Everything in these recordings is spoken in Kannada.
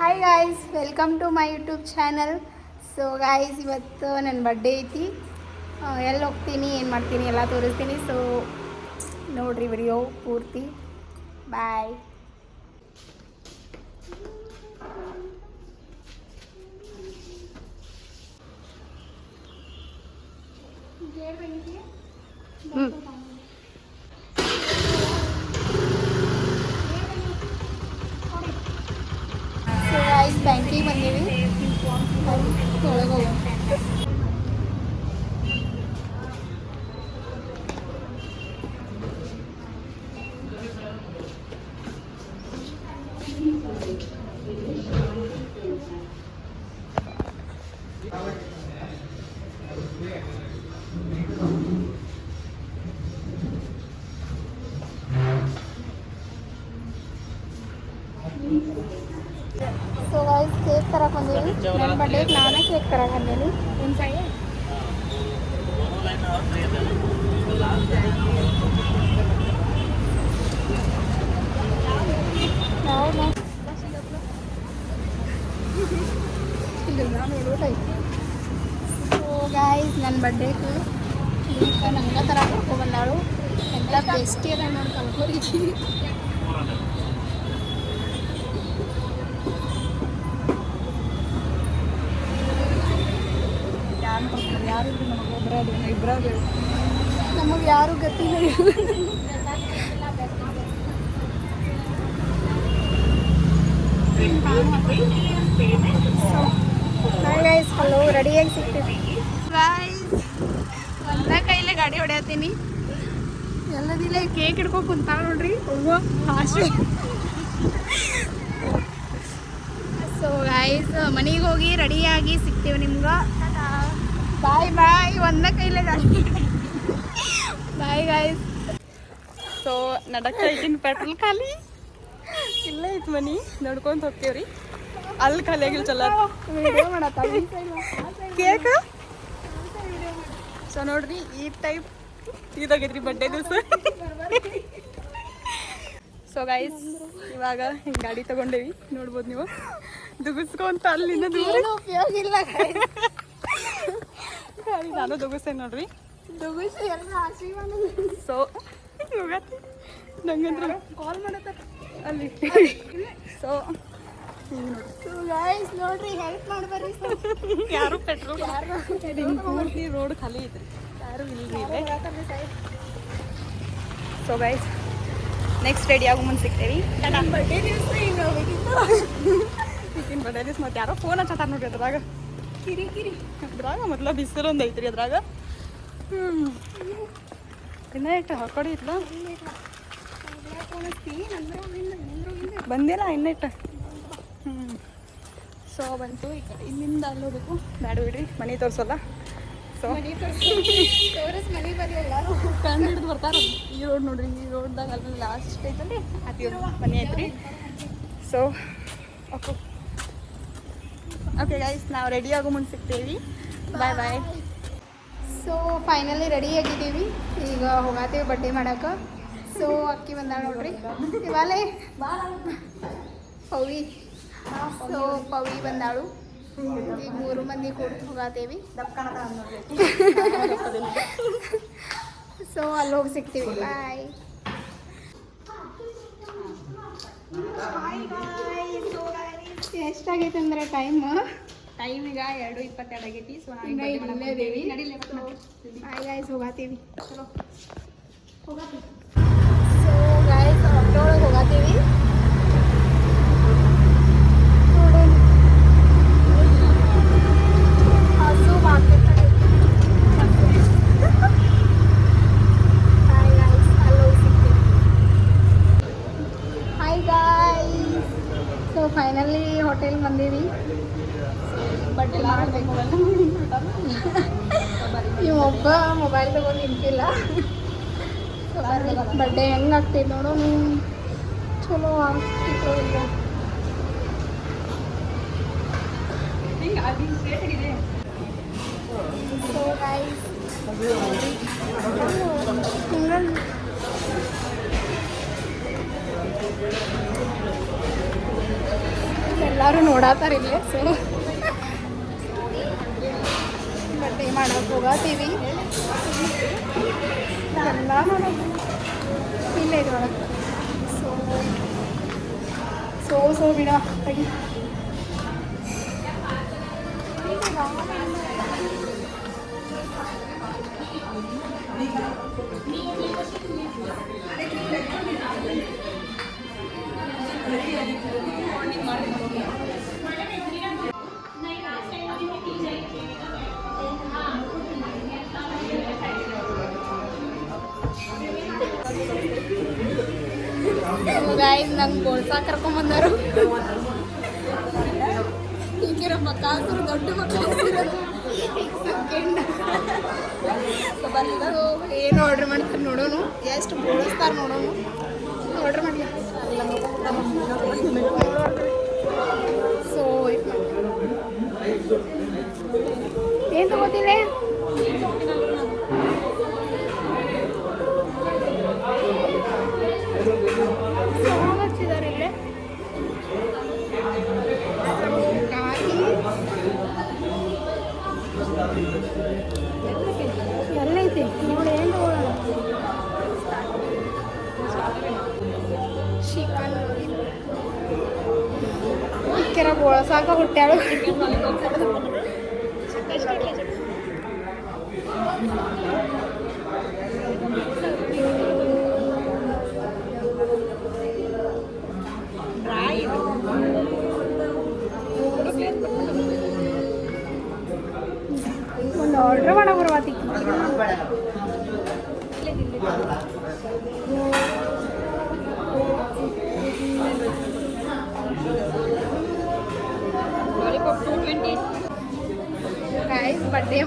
Hi guys, welcome to my YouTube channel. So guys, ಇವತ್ತು ನನ್ನ ಬರ್ಡೇ ಐತಿ. ಎಲ್ಲಿ ಹೋಗ್ತೀನಿ, ಏನು ಮಾಡ್ತೀನಿ ಎಲ್ಲ ತೋರಿಸ್ತೀನಿ. ಸೊ ನೋಡಿರಿ ವಿಡಿಯೋ ಪೂರ್ತಿ. ಬಾಯ್. ಸೊ ಗಾಯ್ಸ್, ಬ್ಯಾಂಕಿಗೆ ಬಂದೀವಿ. ಒಳಗೆ ಹೋಗೋಣ. ಸೊ ಗಾಯ್ಸ್, ಕೇಕ್ ತರಕ್ಕೆ ಬಂದೀವಿ. ನನ್ನ ಬರ್ಡೇಗೆ ನಾನೇ ಕೇಕ್ ತರಕ್ಕೆ ಬಂದೀನಿ. ಸೊ ಗಾಯ್ಸ್, ನನ್ನ ಬರ್ಡೇಗೆ ಈಗ ನಂಗೆ ತರ ಕರ್ಕೊಂಡು ಬಂದಾಳು. ಎಲ್ಲ ಬೆಸ್ಟಿ ಅದ ನೋಡಿ ಕಲ್ಕೋರಿಗೆ. ನಮಗೆ ಯಾರು ಗೊತ್ತಿಲ್ಲ. ಗೈಸ್, ಹಲೋ, ರೆಡಿಯಾಗಿ ಸಿಗ್ತೀವಿ ಗೈಸ್. ಒಂದ ಕೈಲೇ ಗಾಡಿ ಹೊಡ್ಯಾತೀನಿ. ಎಲ್ಲದಿಲ್ಲ ಕೇಕ್ ಹಿಡ್ಕೊಂಡು ಕುಂತಾಳ ನೋಡ್ರಿ. ಆಶೆ. ಸೊ ಗೈಸ್, ಮನೆಗೆ ಹೋಗಿ ರೆಡಿಯಾಗಿ ಸಿಗ್ತೀವಿ ನಿಮ್ಗೆ. ಬಾಯ್ ಬಾಯ್. ಒಂದ ಕೈಲೇ ಗಾಡಿ. Bye guys. ಸೊ ನಡಕ್ಕ ಈಗಿನ ಪೆಟ್ರೋಲ್ ಖಾಲಿ ಇಲ್ಲ ಐತ್ ಮನಿ ನೋಡ್ಕೊಂತ ಹೋಗ್ತೇವ್ರಿ. ಅಲ್ಲಿ ಖಾಲಿ ಆಗಿಲ್ಲ ಚಲ ಕೇಕ್. ಸೊ ನೋಡ್ರಿ, ಈ ಟೈಪ್ ಇದಾಗೈತ್ರಿ ಬರ್ಡೇ ದಿವಸ. ಸೊ ಗೈಸ್, ಇವಾಗ ಹಿಂಗೆ ಗಾಡಿ ತಗೊಂಡೇವಿ. ನೋಡ್ಬೋದು ನೀವು ದುಗಿಸ್ಕೊಂತ ಅಲ್ಲಿಂದ ದೂರ. ಉಪಯೋಗ ಇಲ್ಲ ಗಾಡಿ ನಾನು ದುಗಿಸ್ತೇನೆ ನೋಡ್ರಿ. ದುಗಿಸಿ ಎಲ್ಲ ಆಶೀರ್ವಾದ. ಸೊ ನಂಗಂದ್ರೆ ಕಾಲ್ ಮಾಡತ್ತ ಅಲ್ಲಿ. ಸೊ ಸೊ ಗೈಸ್, ನೋಡ್ರಿ, ಹೆಲ್ಪ್ ಮಾಡ್ಬರ್ರಿ. ಯಾರು ಪೆಟ್ರೋಲ್ ಪೂರ್ತಿ ರೋಡ್ ಖಾಲಿ ಐತ್ರಿ, ಯಾರು ಇಲ್ರಿ ಇಲ್ಲೇ. ಸೊ ಗೈಸ್, ನೆಕ್ಸ್ಟ್ ರೆಡಿ ಆಗೋ ಮುಂದೆ ಸಿಗ್ತೇವಿ. ಬರ್ಡೇ ದಿವಸ ಹಿಂಗೆ ಹೋಗ್ಬೇಕಿತ್ತು. ಈಗಿನ ಬರ್ಡೇ ದಿವಸ ಮತ್ತೆ ಯಾರೋ ಫೋನ್ ಹಚ್ಚಾರ ನೋಡ್ರಿ ಅದ್ರಾಗ. ಕಿರಿಕಿರಿ ಅದ್ರಾಗ ಮೊದಲ ಬಿಸಿಲು ಒಂದು ಐತ್ರಿ ಅದ್ರಾಗ. ಇನ್ನ ಇಟ್ಟು ಹಾಕೊಡಿ ಇತ್ಲ ಬಂದಿಲ್ಲ ಇನ್ನ ಇಟ್ಟು. ಸೊ ಬಂತು. ಈ ಕಡೆ ಇಲ್ಲಿಂದ ಅಲ್ಲಿ ಹೋಗ್ಬೇಕು. ಬ್ಯಾಡ ಬಿಡ್ರಿ, ಮನೆ ತೋರಿಸಲ್ಲ. ಸೊ ಮನೆ ಬರಲಿಲ್ಲ. ಕಂಡು ಹಿಡಿದು ಬರ್ತಾರೆ. ಈ ರೋಡ್ ನೋಡ್ರಿ, ಈ ರೋಡ್ದಾಗ ಅಲ್ಲಿ ಲಾಸ್ಟ್ ಐತಲ್ರಿ ಅತಿ ಮನೆ ಐತ್ರಿ. ಸೊ ಓಕೆ ಓಕೆ ಗೈಸ್, ನಾವು ರೆಡಿ ಆಗೋ ಮುಂದೆ ಸಿಗ್ತೇವಿ. ಬಾಯ್ ಬಾಯ್. ಸೊ ಫೈನಲಿ ರೆಡಿ ಆಗಿದ್ದೀವಿ. ಈಗ ಹೋಗಾತೀವಿ ಬಡ್ಡೆ ಮಾಡಕ್ಕೆ. ಸೊ ಅಕ್ಕಿ ಬಂದಾಳ ನೋಡ್ರಿ, ಇವಾಲೆ ಪವಿ. ಸೊ ಪವಿ ಬಂದಾಳು. ಈಗ 3 ಮಂದಿ ಕೂಡ ಹೋಗಾತೇವಿ. ಸೊ ಅಲ್ಲಿ ಹೋಗಿ ಸಿಗ್ತೀವಿ. ಬಾಯ್. ಎಷ್ಟಾಗೈತೆ ಅಂದ್ರೆ ಟೈಮ್ ಈಗ 2:22 ಆಗೈತಿ. ಸೊ ಇಲ್ಲೇದೇವಿ. ಬಾಯ್ ಗಾಯ್ಸ್, ಹೋಗಾತೀವಿ. ಸೊ ಗಾಯ್ಸ್, ಆಟೋ ಒಳಗೆ ಹೋಗಾತೀವಿ. ಹಸು market hi guys. So finally hotel ಬಂದೀವಿ. ಬಡ್ಡೆ ಮಾಡಬೇಕು. ಇವೊಬ್ಬ ಮೊಬೈಲ್ ತಗೊಂಡು ನಿಂತಿಲ್ಲ. ಸೊ ಬರ್ರಿ, ಬಡ್ಡೆ ಹೆಂಗೆ ಆಗ್ತೈತೆ ನೋಡೋಣ. ಚಲೋ ಆಗ್ತಿತ್ತು ಇಲ್ಲ. ಸೊ ಗೈಸ್, ಎಲ್ಲ ಎಲ್ಲರೂ ನೋಡತ್ತಾರ ಇಲ್ಲೇ. ಸೊ ಬಟ್ಟೆ ಮಾಡಕ್ಕೆ ಹೋಗತ್ತೀವಿ ಎಲ್ಲ ಮಾಡೋದು ಇಲ್ಲೇ ಇದ್ರೊಳಗೆ. ಸೊ ಬಿಡ ತೆಗಿ. ಗಾಯ್ಸ್ ನಂಗೆ ಗೋಳ್ಸಾ ಕರ್ಕೊಂಬಂದರು. ಈಗಿರೋ ಮಕ್ಕಳು ದೊಡ್ಡ ಮಕ್ಕಳು ಸೆಕೆಂಡ್ ಏನು ಆರ್ಡ್ರ್ ಮಾಡ್ತಾರೆ ನೋಡೋಣ, ಎಷ್ಟು ಬೋಳಿಸ್ತಾರೆ ನೋಡೋಣ. ಆರ್ಡ್ರ್ ಮಾಡಲಿ. ಸೊ ಏನು ತಗೋತಿಲ್ಲ? ಹಚ್ಚಿದ್ದಾರೆ ಇಲ್ಲೇ ಎಲ್ಲೈತಿ ನೋಡಿ. ಏನು ತಗೊಳ್ಳೋಣ? ಚಿಕನ್ ಕೆರ ಬೋಳಸಾಕ ಹುಟ್ಟ್ಯಾಳು. ಒಂದು ಆರ್ಡ್ರ್ ಮಾಡೋ ಬರ್ವಾತಿ. ಗೈಸ್ ಬಡ್ಡೆ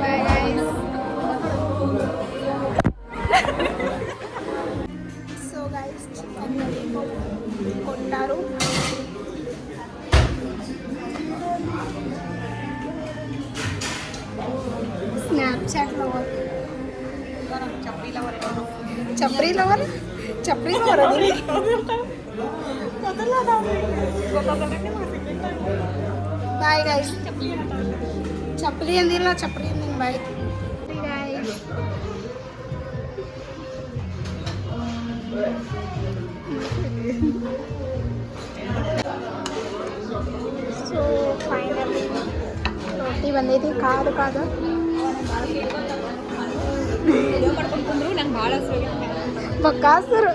Bye guys. So guys, chicken ಕೊಟ್ಟಾರು. Snapchat lover. ಚಪ್ರಿ ಲವರ್ ಬಾಯ್ ಗಾಯ್ಸ್. ಚಪ್ಪಲಿ ಅಂದಿಲ್ಲ, ಚಪ್ರಿ ಅಂದಿಲ್ಲ. Bye guys. ಸೊ ಫೈನಲಿ ರೊಟ್ಟಿ ಬಂದೈತಿ. ಕಾದು ನಂಗೆ ಭಾಳ ಬಕ್ಕಾಸರು.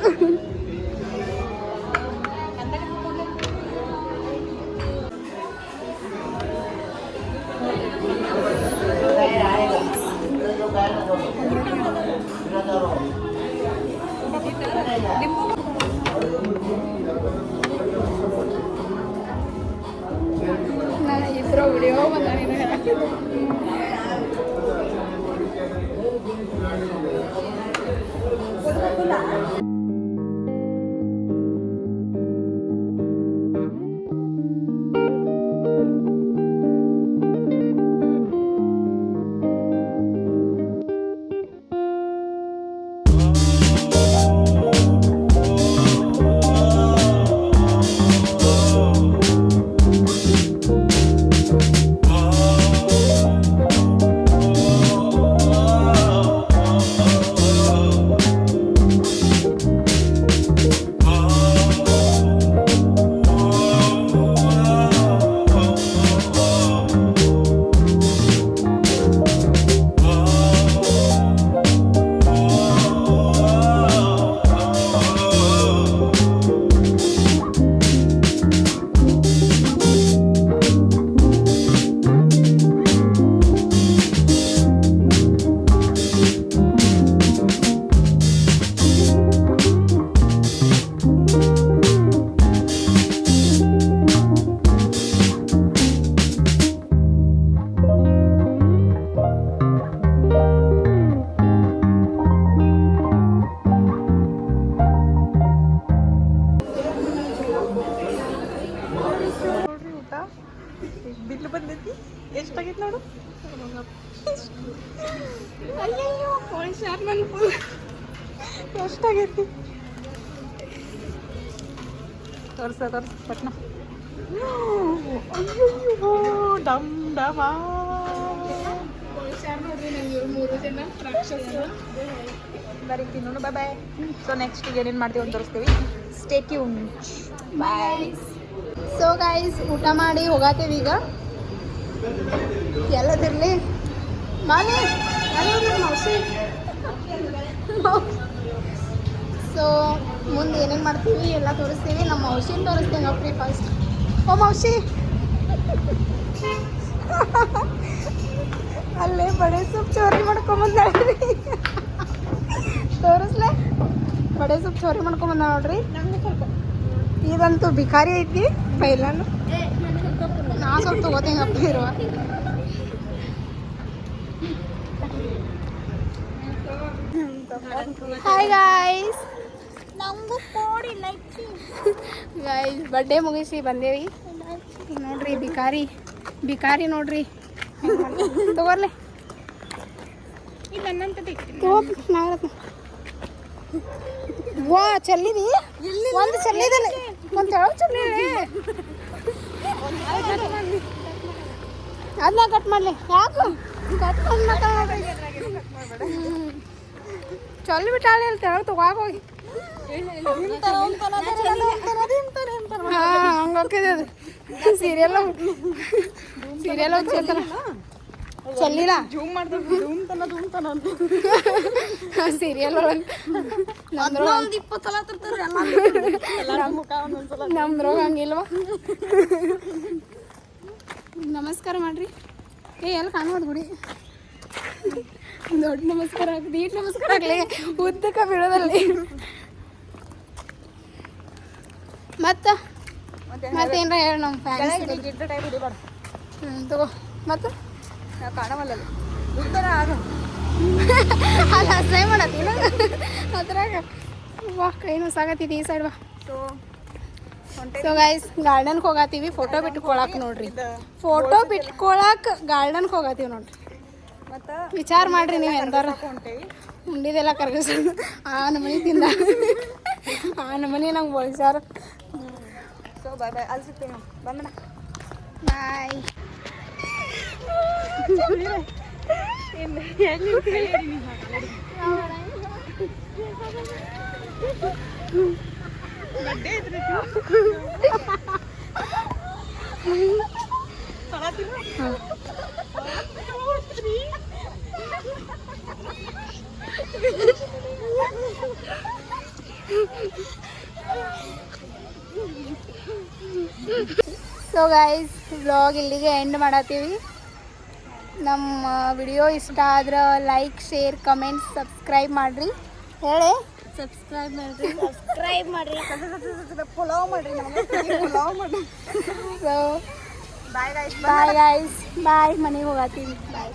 ನಾನು ಇದ್ರ ವಿಡಿಯೋ ಬಿಲ್ ಬಂದೈತಿ. ಎಷ್ಟಾಗೈತಿ ನೋಡು. ಅಯ್ಯಯ್ಯೋ ಎಷ್ಟಾಗೈತಿ ತೋರ್ಸ ಪಟ್ನ. ಅಯ್ಯೋ ಡಮ್ ಡಮ. ನೋಡ್ರಿ ನಂಗೆ 3 ಜನ ರಾಕ್ಷಸರು. ಬರೀ ತಿನ್ನೋಣ. ಬಾಯ್. ಸೊ ನೆಕ್ಸ್ಟ್ ಏನೇನು ಮಾಡ್ತೀವಿ ಅಂತ ತೋರಿಸ್ತೀವಿ. Stay tune. Bye. So guys, ಊಟ ಮಾಡಿ ಹೋಗತ್ತೇವೆ ಈಗ. ಎಲ್ಲದಿರಲಿ ಮಾಲಿ ಮೌಸಿ. ಸೊ ಮುಂದೆ ಏನೇನು ಮಾಡ್ತೀವಿ ಎಲ್ಲ ತೋರಿಸ್ತೀವಿ. ನಮ್ಮ ಮೌಸಿನ ತೋರಿಸ್ತೀನಿ ಅಪ್ರಿ ಫಸ್ಟ್. ಓ ಮೌಸಿ, ಅಲ್ಲೇ ಬಡೆ ಸೊಪ್ಪು ಚೋರಿ ಮಾಡ್ಕೊಂಬಂದ್ರಿ. ತೋರಿಸ್ಲೆ, ಬಡೆ ಸೊಪ್ಪು ಚೋರಿ ಮಾಡ್ಕೊಂಬಂದ ನೋಡ್ರಿ. ಇದಂತೂ ಬಿಕಾರಿ ಐತಿ. ಪೈಲಾನು ನಾ ಸ್ವಲ್ಪ ತಗೋತೀನಿ ಅಪ್ಪ ಇರುವ. Hi guys. ನಮಗೂ ಕೋಡಿ ಲೈಕ್ ಗೈಸ್ ಬರ್ಡೇ ಮುಗಿಸಿ ಬಂದೇವಿ. ನೋಡ್ರಿ ಬಿಕಾರಿ ನೋಡ್ರಿ. ತಗೋರ್ಲೆ ಇಲ್ಲ ನನ್ನಂತ ವಾ ಚೆಲ್ಲಿದಿ. ಒಂದು ಚೆಲ್ಲಿದಲ್ಲ, ಒಂದು ತೆಳಗ್ ಚೆಲ್ಲಿದೆ. ಅದನ್ನ ಕಟ್ ಮಾಡಲಿ. ಯಾಕು ಕಟ್ ಮಾಡಿ ಮಾತಾಡ್ರಿ. ಚೊಲ್ಲಿ ಬಿಟ್ಟಾಳೆ ಅಲ್ಲಿ ತೆಳಗ್ ತಗೋಕ್ ಹೋಗಿ. ಹಾಂ ಹಂಗೆ ಹೋಗ್ತಿದೆ ಅದು. ಸೀರಿಯಲ್ ಹೋಗ್ತಿರ್ತಾರ. ಚೆಲ್ಲಿಲ್ಲ ಸೀರಿಯಲ್ ಒಳಗೆ ನಮ್ದ್ರಾಗ ಹಂಗಿಲ್ವ. ನಮಸ್ಕಾರ ಮಾಡ್ರಿ. ಎಲ್ಲಿ ಕಾಣ್ಬೋದು ಗುಡಿ. ದೊಡ್ಡ ನಮಸ್ಕಾರ ಆಗ್ತದೆ. ಈಟ್ ನಮಸ್ಕಾರ ಆಗಲಿ ಉದ್ದಕ್ಕೆ ಬೀಳೋದಲ್ಲಿ. ಮತ್ತು ಮತ್ತೇನ್ರ ಹೇಳಿ ನಮ್ಮ ಫ್ಯಾನ್ಸ್ ಗಿಡ್ಡ ಟೈಪ್ ಹಿಡಿಬಾರ್ದು. ತಗೋ ಮತ್ತು ನಾವು ಕಾಣವಲ್ಲ ಉತ್ತರ ಆಗ ಅಲ್ಲ ಟ್ರೈ ಮಾಡತ್ತೀನ ಅದ್ರಾಗ ವಾ ಕೈನು ಸಾಗತ್ತಿದೆ ಈ ಸೈಡ್ ಬಾ. ಸೊ ಗೈಸ್ ಗಾರ್ಡನ್ಗೆ ಹೋಗತ್ತೀವಿ ಫೋಟೋ ಬಿಟ್ಕೊಳಕ್ ನೋಡ್ರಿ. ಫೋಟೋ ಬಿಟ್ಕೊಳಕ್ ಗಾರ್ಡನ್ಗೆ ಹೋಗತ್ತೀವಿ ನೋಡ್ರಿ. ಮತ್ತು ವಿಚಾರ ಮಾಡ್ರಿ ನೀವು ಎಂದಾರ ಹೊಂಟೇವಿ. ಉಂಡಿದೆಲ್ಲ ಕರ್ಗಿಸ್ ಆ ನಮನಿ ತಿಂದ ಆ ನಮನಿ ನಂಗೆ ಬೋಳ್ಸಾರ. ಸೊ ಬಾಯ್ ಬಾಯ್ ಅಲ್ಲಿ ಸಿಗ್ತೀವಿ ನಾವು ಬಂದಣ ಬಾಯ್. ಬಡ್ಡೆ ಐತ್ರಿ ಸೊ ಗೈಸ್ ವ್ಲಾಗ್ ಇಲ್ಲಿಗೆ ಎಂಡ್ ಮಾಡತ್ತೀವಿ. ನಮ್ಮ ವಿಡಿಯೋ ಇಷ್ಟ ಆದ್ರೆ ಲೈಕ್ ಶೇರ್ ಕಮೆಂಟ್ ಸಬ್ಸ್ಕ್ರೈಬ್ ಮಾಡಿರಿ. ಹೇಳಿ ಸಬ್ಸ್ಕ್ರೈಬ್ ಮಾಡಿರಿ. ಪುಲಾವ್ ಮಾಡಿರಿ ನಮಗೆ ಪುಲಾವ್ ಮಾಡಿ. So bye guys bye guys bye. ಮನೆಗೆ ಹೋಗತ್ತೀವಿ ಬಾಯ್.